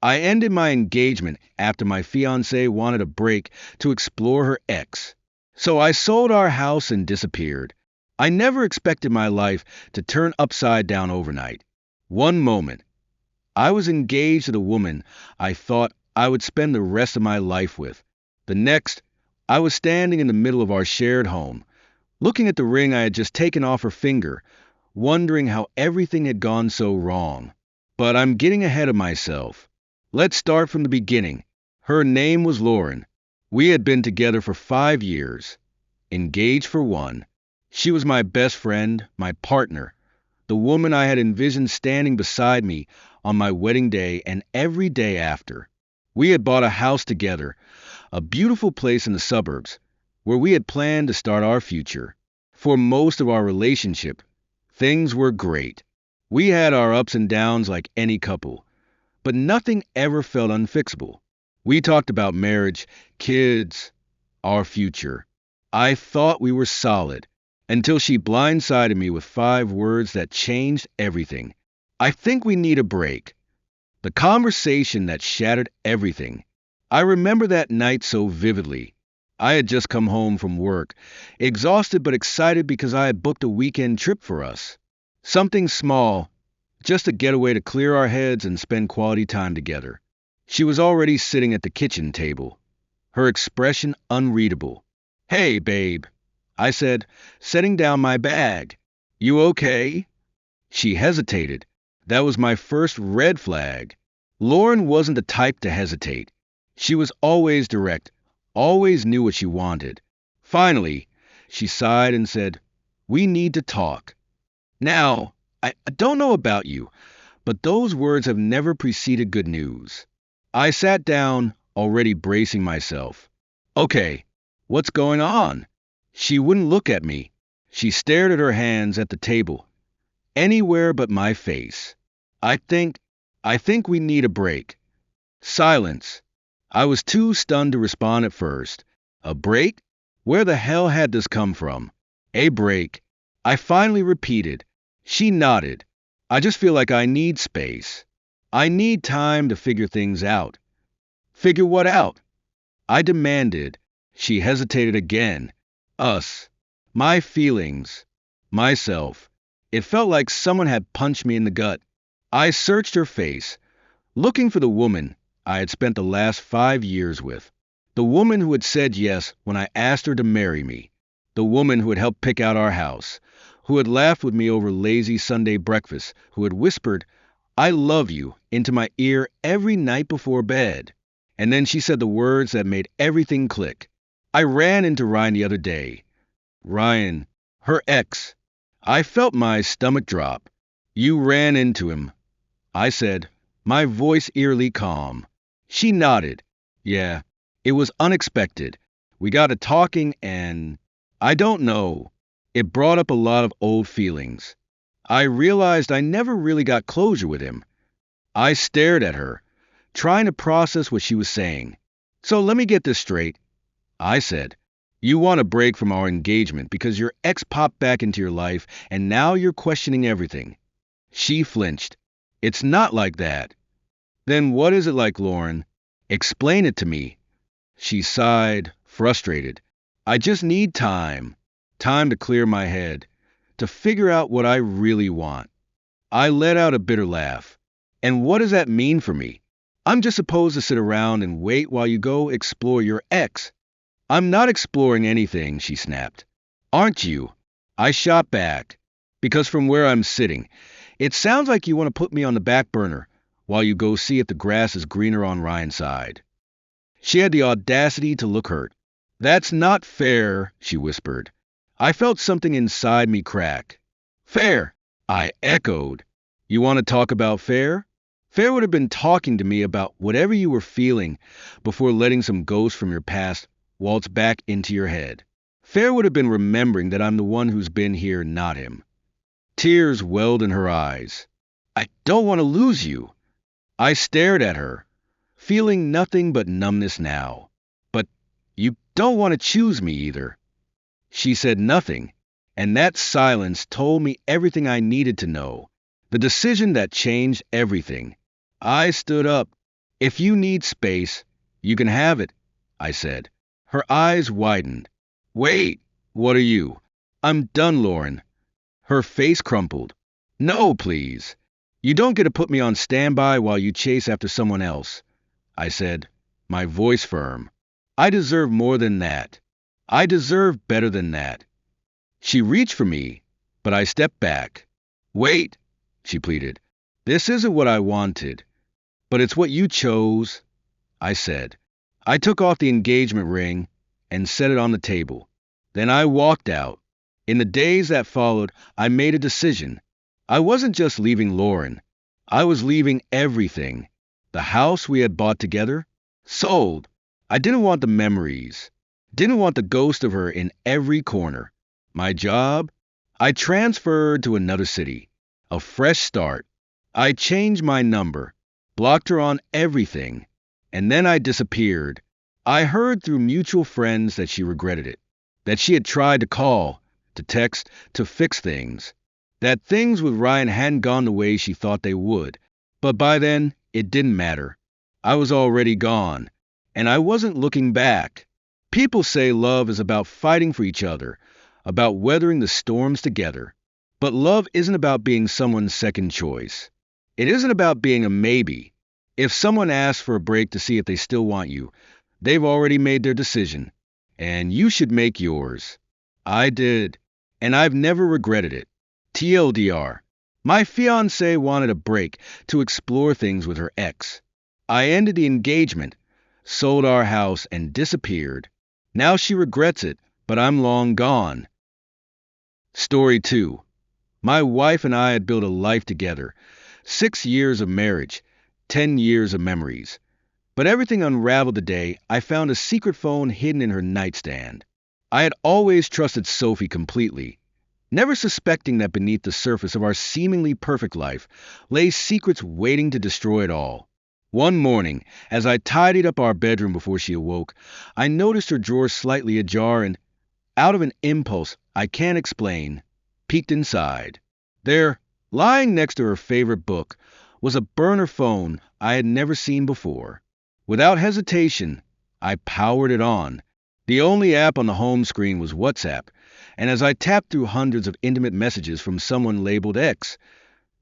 I ended my engagement after my fiancée wanted a break to explore her ex. So I sold our house and disappeared. I never expected my life to turn upside down overnight. One moment, I was engaged to the woman I thought I would spend the rest of my life with. The next, I was standing in the middle of our shared home, looking at the ring I had just taken off her finger, wondering how everything had gone so wrong. But I'm getting ahead of myself. Let's start from the beginning. Her name was Lauren. We had been together for 5 years, engaged for 1. She was my best friend, my partner, the woman I had envisioned standing beside me on my wedding day and every day after. We had bought a house together, a beautiful place in the suburbs, where we had planned to start our future. For most of our relationship, things were great. We had our ups and downs like any couple, but nothing ever felt unfixable. We talked about marriage, kids, our future. I thought we were solid, until she blindsided me with 5 words that changed everything. I think we need a break. The conversation that shattered everything. I remember that night so vividly. I had just come home from work, exhausted but excited because I had booked a weekend trip for us. Something small, just a getaway to clear our heads and spend quality time together. She was already sitting at the kitchen table, her expression unreadable. "Hey, babe," I said, setting down my bag. "You okay?" She hesitated. That was my first red flag. Lauren wasn't the type to hesitate. She was always direct, always knew what she wanted. Finally, she sighed and said, "We need to talk." Now, I don't know about you, but those words have never preceded good news. I sat down, already bracing myself. "Okay, what's going on?" She wouldn't look at me. She stared at her hands at the table, anywhere but my face. I think we need a break." Silence. I was too stunned to respond at first. A break? Where the hell had this come from? A break. I finally repeated. She nodded. "I just feel like I need space. I need time to figure things out." "Figure what out?" I demanded. She hesitated again. Us. My feelings. Myself. It felt like someone had punched me in the gut. I searched her face, looking for the woman I had spent the last 5 years with. The woman who had said yes when I asked her to marry me. The woman who had helped pick out our house, who had laughed with me over lazy Sunday breakfast, who had whispered, "I love you," into my ear every night before bed. And then she said the words that made everything click. I ran into Ryan the other day. Ryan, her ex. I felt my stomach drop. "You ran into him," I said, my voice eerily calm. She nodded. "Yeah, it was unexpected. We got to talking and I don't know. It brought up a lot of old feelings. I realized I never really got closure with him." I stared at her, trying to process what she was saying. "So let me get this straight," I said. "You want a break from our engagement because your ex popped back into your life and now you're questioning everything." She flinched. "It's not like that." "Then what is it like, Lauren? Explain it to me." She sighed, frustrated. "I just need time. Time to clear my head, to figure out what I really want." I let out a bitter laugh. "And what does that mean for me? I'm just supposed to sit around and wait while you go explore your ex." "I'm not exploring anything," she snapped. "Aren't you?" I shot back, because from where I'm sitting, it sounds like you want to put me on the back burner while you go see if the grass is greener on Ryan's side. She had the audacity to look hurt. "That's not fair," she whispered. I felt something inside me crack. "Fair," I echoed. "You want to talk about fair?" Fair would have been talking to me about whatever you were feeling before letting some ghost from your past waltz back into your head. Fair would have been remembering that I'm the one who's been here, not him. Tears welled in her eyes. "I don't want to lose you." I stared at her, feeling nothing but numbness now. "But you don't want to choose me either." She said nothing, and that silence told me everything I needed to know. The decision that changed everything. I stood up. If you need space, you can have it, I said. Her eyes widened. Wait, what are you? I'm done, Lauren. Her face crumpled. No, please. You don't get to put me on standby while you chase after someone else, I said, my voice firm. I deserve more than that. I deserve better than that. She reached for me, but I stepped back. Wait, she pleaded. This isn't what I wanted, but it's what you chose, I said. I took off the engagement ring and set it on the table. Then I walked out. In the days that followed, I made a decision. I wasn't just leaving Lauren. I was leaving everything. The house we had bought together, sold. I didn't want the memories. Didn't want the ghost of her in every corner. My job? I transferred to another city. A fresh start. I changed my number, blocked her on everything, and then I disappeared. I heard through mutual friends that she regretted it, that she had tried to call, to text, to fix things, that things with Ryan hadn't gone the way she thought they would. But by then, it didn't matter. I was already gone, and I wasn't looking back. People say love is about fighting for each other, about weathering the storms together. But love isn't about being someone's second choice. It isn't about being a maybe. If someone asks for a break to see if they still want you, they've already made their decision, and you should make yours. I did, and I've never regretted it. TLDR, my fiancée wanted a break to explore things with her ex. I ended the engagement, sold our house, and disappeared. Now she regrets it, but I'm long gone. Story 2. My wife and I had built a life together. 6 years of marriage, 10 years of memories. But everything unraveled the day I found a secret phone hidden in her nightstand. I had always trusted Sophie completely, never suspecting that beneath the surface of our seemingly perfect life lay secrets waiting to destroy it all. One morning, as I tidied up our bedroom before she awoke, I noticed her drawer slightly ajar and, out of an impulse I can't explain, peeked inside. There, lying next to her favorite book, was a burner phone I had never seen before. Without hesitation, I powered it on. The only app on the home screen was WhatsApp, and as I tapped through hundreds of intimate messages from someone labeled X,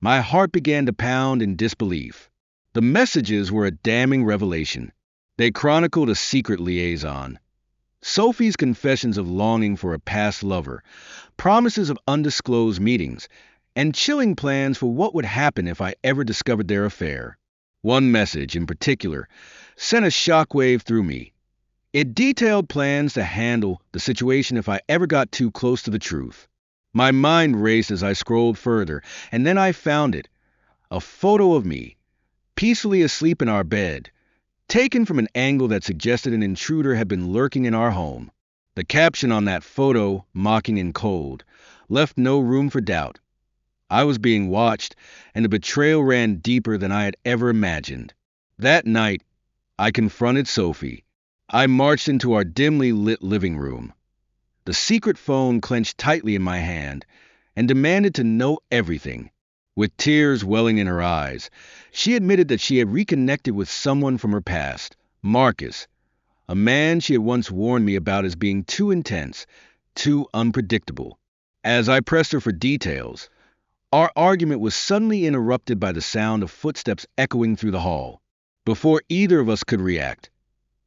my heart began to pound in disbelief. The messages were a damning revelation. They chronicled a secret liaison. Sophie's confessions of longing for a past lover, promises of undisclosed meetings, and chilling plans for what would happen if I ever discovered their affair. One message, in particular, sent a shockwave through me. It detailed plans to handle the situation if I ever got too close to the truth. My mind raced as I scrolled further, and then I found it. A photo of me, peacefully asleep in our bed, taken from an angle that suggested an intruder had been lurking in our home. The caption on that photo, mocking and cold, left no room for doubt. I was being watched, and the betrayal ran deeper than I had ever imagined. That night, I confronted Sophie. I marched into our dimly lit living room. The secret phone clenched tightly in my hand and demanded to know everything. With tears welling in her eyes, she admitted that she had reconnected with someone from her past, Marcus, a man she had once warned me about as being too intense, too unpredictable. As I pressed her for details, our argument was suddenly interrupted by the sound of footsteps echoing through the hall. Before either of us could react,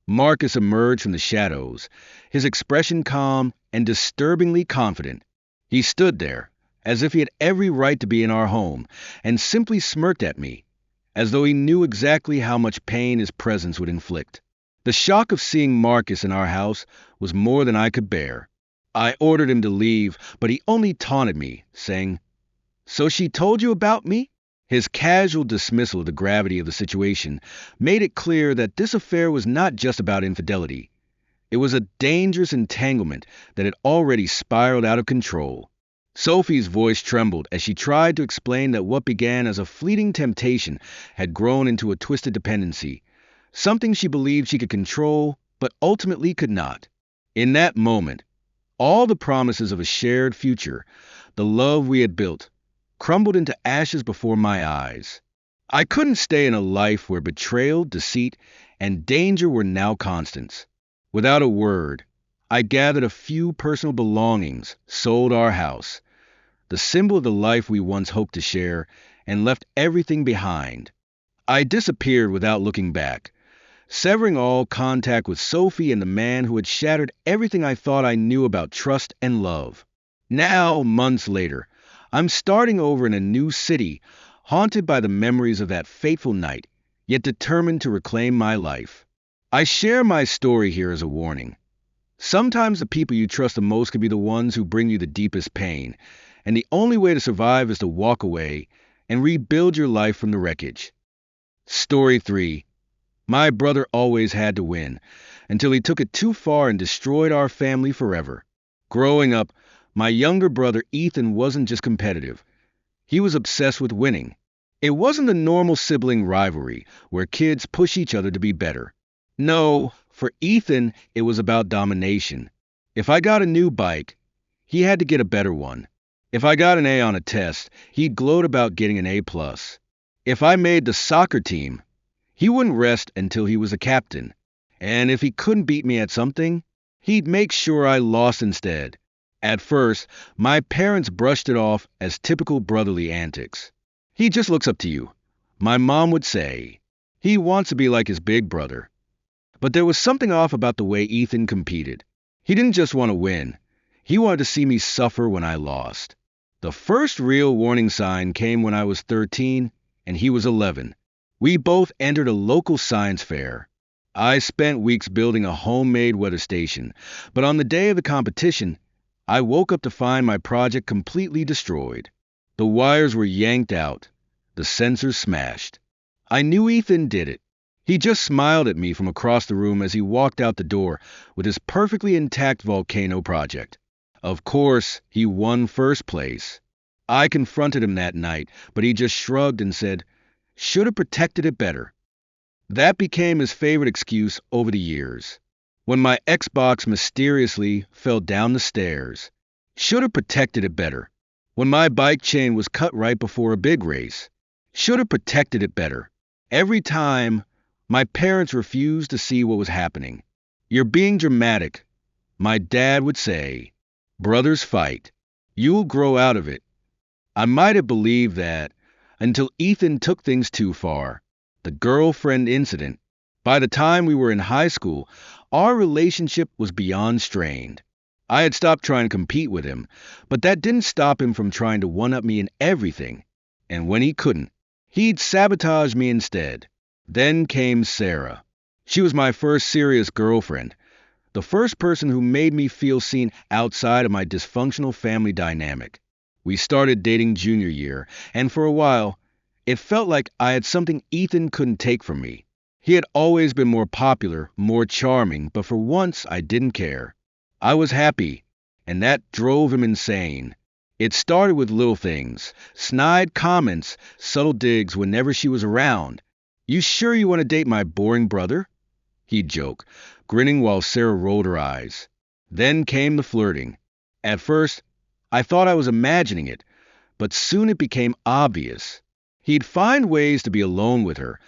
Marcus emerged from the shadows, his expression calm and disturbingly confident. He stood there, as if he had every right to be in our home, and simply smirked at me, as though he knew exactly how much pain his presence would inflict. The shock of seeing Marcus in our house was more than I could bear. I ordered him to leave, but he only taunted me, saying, "So she told you about me?" His casual dismissal of the gravity of the situation made it clear that this affair was not just about infidelity. It was a dangerous entanglement that had already spiraled out of control. Sophie's voice trembled as she tried to explain that what began as a fleeting temptation had grown into a twisted dependency, something she believed she could control, but ultimately could not. In that moment, all the promises of a shared future, the love we had built, crumbled into ashes before my eyes. I couldn't stay in a life where betrayal, deceit, and danger were now constants. Without a word, I gathered a few personal belongings, sold our house, the symbol of the life we once hoped to share, and left everything behind. I disappeared without looking back, severing all contact with Sophie and the man who had shattered everything I thought I knew about trust and love. Now, months later, I'm starting over in a new city, haunted by the memories of that fateful night, yet determined to reclaim my life. I share my story here as a warning. Sometimes the people you trust the most can be the ones who bring you the deepest pain, and the only way to survive is to walk away and rebuild your life from the wreckage. Story 3. My brother always had to win, until he took it too far and destroyed our family forever. Growing up, my younger brother Ethan wasn't just competitive. He was obsessed with winning. It wasn't the normal sibling rivalry, where kids push each other to be better. No, for Ethan, it was about domination. If I got a new bike, he had to get a better one. If I got an A on a test, he'd gloat about getting an A+. If I made the soccer team, he wouldn't rest until he was a captain. And if he couldn't beat me at something, he'd make sure I lost instead. At first, my parents brushed it off as typical brotherly antics. He just looks up to you. My mom would say, he wants to be like his big brother. But there was something off about the way Ethan competed. He didn't just want to win. He wanted to see me suffer when I lost. The first real warning sign came when I was 13 and he was 11. We both entered a local science fair. I spent weeks building a homemade weather station, but on the day of the competition, I woke up to find my project completely destroyed. The wires were yanked out, the sensors smashed. I knew Ethan did it. He just smiled at me from across the room as he walked out the door with his perfectly intact volcano project. Of course, he won first place. I confronted him that night, but he just shrugged and said, "Should have protected it better." That became his favorite excuse over the years. When my Xbox mysteriously fell down the stairs, should have protected it better. When my bike chain was cut right before a big race, should have protected it better. Every time, my parents refused to see what was happening. "You're being dramatic," my dad would say. "Brothers fight. You'll grow out of it." I might have believed that until Ethan took things too far. The girlfriend incident. By the time we were in high school, our relationship was beyond strained. I had stopped trying to compete with him, but that didn't stop him from trying to one-up me in everything. And when he couldn't, he'd sabotage me instead. Then came Sarah. She was my first serious girlfriend, the first person who made me feel seen outside of my dysfunctional family dynamic. We started dating junior year, and for a while, it felt like I had something Ethan couldn't take from me. He had always been more popular, more charming, but for once I didn't care. I was happy, and that drove him insane. It started with little things, snide comments, subtle digs whenever she was around. "You sure you want to date my boring brother?" He'd joke, grinning while Sarah rolled her eyes. Then came the flirting. At first, I thought I was imagining it, but soon it became obvious. He'd find ways to be alone with her,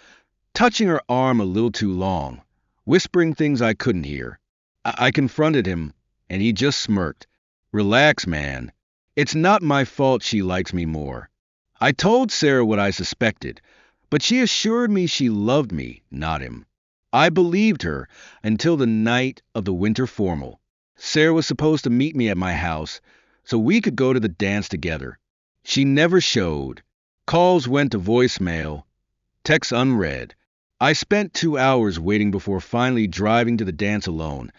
touching her arm a little too long, whispering things I couldn't hear. I confronted him, and he just smirked. "Relax, man. It's not my fault she likes me more." I told Sarah what I suspected, but she assured me she loved me, not him. I believed her until the night of the winter formal. Sarah was supposed to meet me at my house so we could go to the dance together. She never showed. Calls went to voicemail, texts unread. I spent 2 hours waiting before finally driving to the dance alone,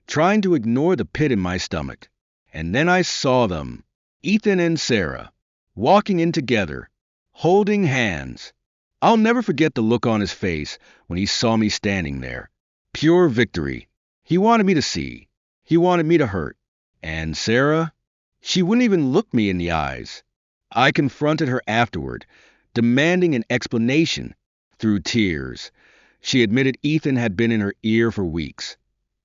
trying to ignore the pit in my stomach. And then I saw them, Ethan and Sarah, walking in together, holding hands. I'll never forget the look on his face when he saw me standing there. Pure victory. He wanted me to see. He wanted me to hurt. And Sarah? She wouldn't even look me in the eyes. I confronted her afterward, demanding an explanation. Through tears, she admitted Ethan had been in her ear for weeks,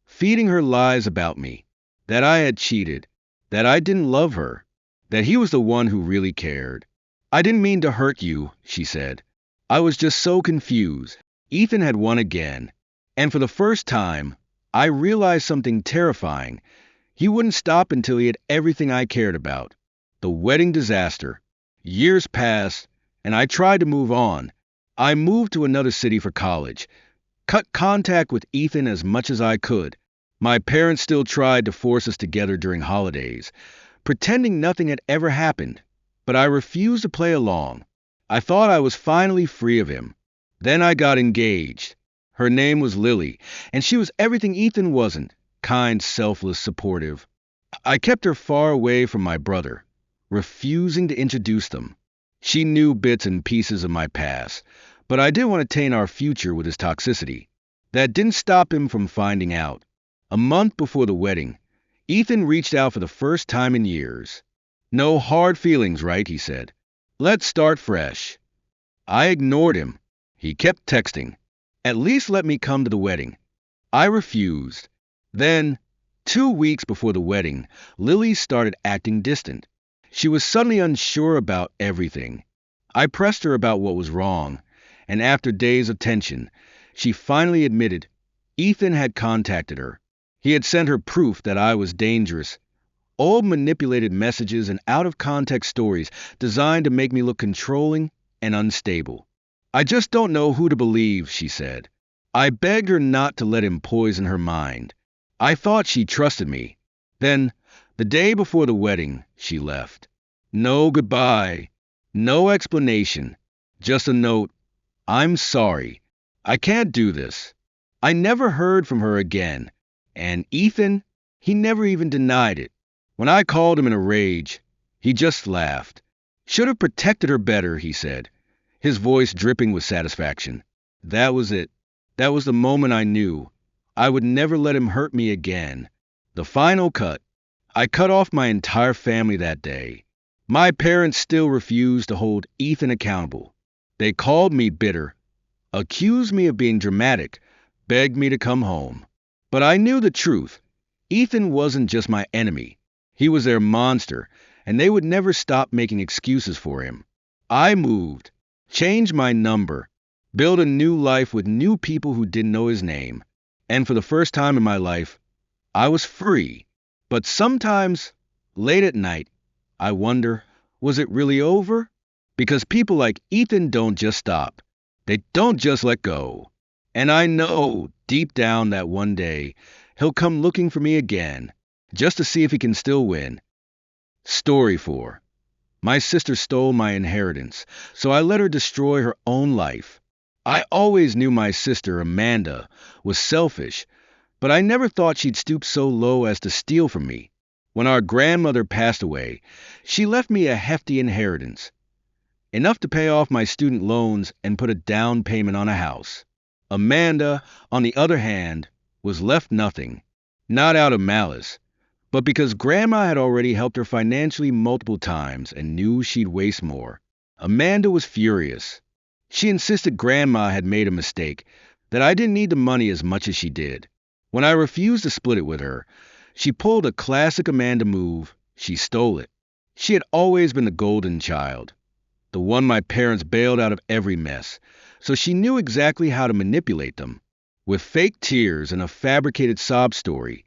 feeding her lies about me, that I had cheated, that I didn't love her, that he was the one who really cared. "I didn't mean to hurt you," she said. I was just so confused. Ethan had won again. And for the first time, I realized something terrifying. He wouldn't stop until he had everything I cared about. The wedding disaster. Years passed, and I tried to move on. I moved to another city for college, cut contact with Ethan as much as I could. My parents still tried to force us together during holidays, pretending nothing had ever happened, but I refused to play along. I thought I was finally free of him. Then I got engaged. Her name was Lily, and she was everything Ethan wasn't: kind, selfless, supportive. I kept her far away from my brother, refusing to introduce them. She knew bits and pieces of my past, but I didn't want to taint our future with his toxicity. That didn't stop him from finding out. A month before the wedding, Ethan reached out for the first time in years. "No hard feelings, right?" he said. "Let's start fresh." I ignored him. He kept texting. "At least let me come to the wedding." I refused. Then, 2 weeks before the wedding, Lily started acting distant. She was suddenly unsure about everything. I pressed her about what was wrong, and after days of tension, she finally admitted Ethan had contacted her. He had sent her proof that I was dangerous, old manipulated messages and out-of-context stories designed to make me look controlling and unstable. "I just don't know who to believe," she said. I begged her not to let him poison her mind. I thought she trusted me. Then, the day before the wedding, she left. No goodbye, no explanation, just a note: "I'm sorry. I can't do this." I never heard from her again. And Ethan, he never even denied it. When I called him in a rage, he just laughed. "Should have protected her better," he said, his voice dripping with satisfaction. That was it. That was the moment I knew I would never let him hurt me again. The final cut. I cut off my entire family that day. My parents still refused to hold Ethan accountable. They called me bitter, accused me of being dramatic, begged me to come home. But I knew the truth. Ethan wasn't just my enemy. He was their monster, and they would never stop making excuses for him. I moved, changed my number, built a new life with new people who didn't know his name. And for the first time in my life, I was free. But sometimes, late at night, I wonder, was it really over? Because people like Ethan don't just stop. They don't just let go. And I know, deep down, that one day, he'll come looking for me again, just to see if he can still win. Story 4. My sister stole my inheritance, so I let her destroy her own life. I always knew my sister, Amanda, was selfish, but I never thought she'd stoop so low as to steal from me. When our grandmother passed away, she left me a hefty inheritance, enough to pay off my student loans and put a down payment on a house. Amanda, on the other hand, was left nothing, not out of malice, but because Grandma had already helped her financially multiple times and knew she'd waste more. Amanda was furious. She insisted Grandma had made a mistake, that I didn't need the money as much as she did. When I refused to split it with her, she pulled a classic Amanda move: she stole it. She had always been the golden child, the one my parents bailed out of every mess, so she knew exactly how to manipulate them. With fake tears and a fabricated sob story,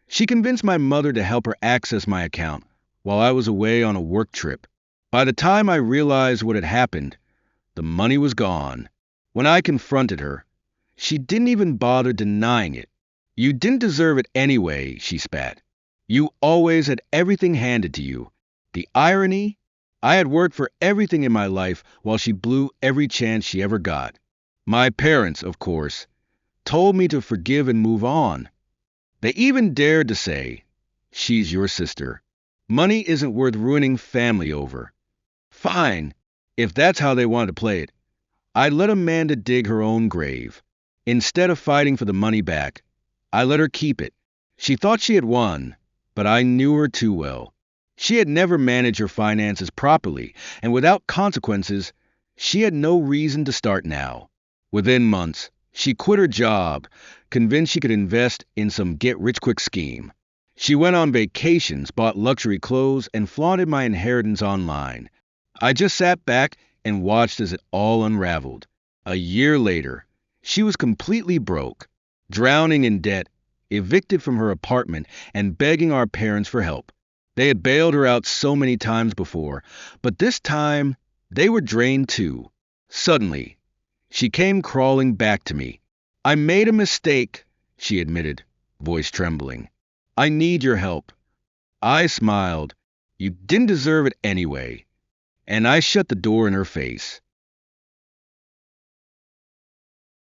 she convinced my mother to help her access my account while I was away on a work trip. By the time I realized what had happened, the money was gone. When I confronted her, she didn't even bother denying it. "You didn't deserve it anyway," she spat. "You always had everything handed to you." The irony? I had worked for everything in my life while she blew every chance she ever got. My parents, of course, told me to forgive and move on. They even dared to say, "She's your sister. Money isn't worth ruining family over." Fine, if that's how they wanted to play it. I let Amanda dig her own grave. Instead of fighting for the money back, I let her keep it. She thought she had won, but I knew her too well. She had never managed her finances properly, and without consequences, she had no reason to start now. Within months, she quit her job, convinced she could invest in some get-rich-quick scheme. She went on vacations, bought luxury clothes, and flaunted my inheritance online. I just sat back, and watched as it all unraveled. A year later, she was completely broke, drowning in debt, evicted from her apartment, and begging our parents for help. They had bailed her out so many times before, but this time they were drained too. Suddenly, she came crawling back to me. "I made a mistake," she admitted, voice trembling. "I need your help." I smiled. "You didn't deserve it anyway." And I shut the door in her face.